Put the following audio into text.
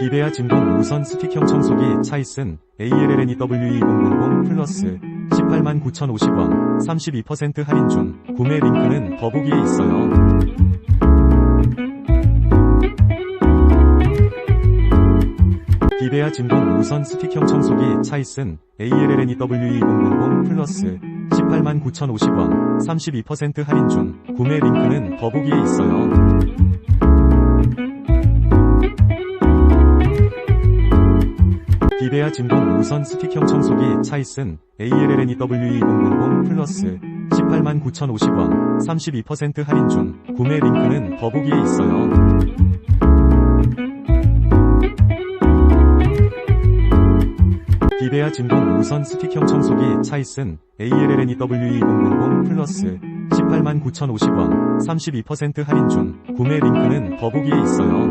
비베아 진공 무선 스틱형 청소기 차이슨 ALLNEW22000 플러스 189,050원 32% 할인 중. 구매 링크는 더보기에 있어요. 비베아 진공 무선 스틱형 청소기 차이슨 ALLNEW22000 플러스 189,050원 32% 할인 중. 구매 링크는 더보기에 있어요. 비베아 진공 무선 스틱형 청소기 차이슨 ALLNEW22000 플러스 189,050원 32% 할인 중. 구매 링크는 더보기에 있어요. 비베아 진공 무선 스틱형 청소기 차이슨 ALLNEW220 플러스 189,050원 32% 할인 중. 구매 링크는 더보기에 있어요.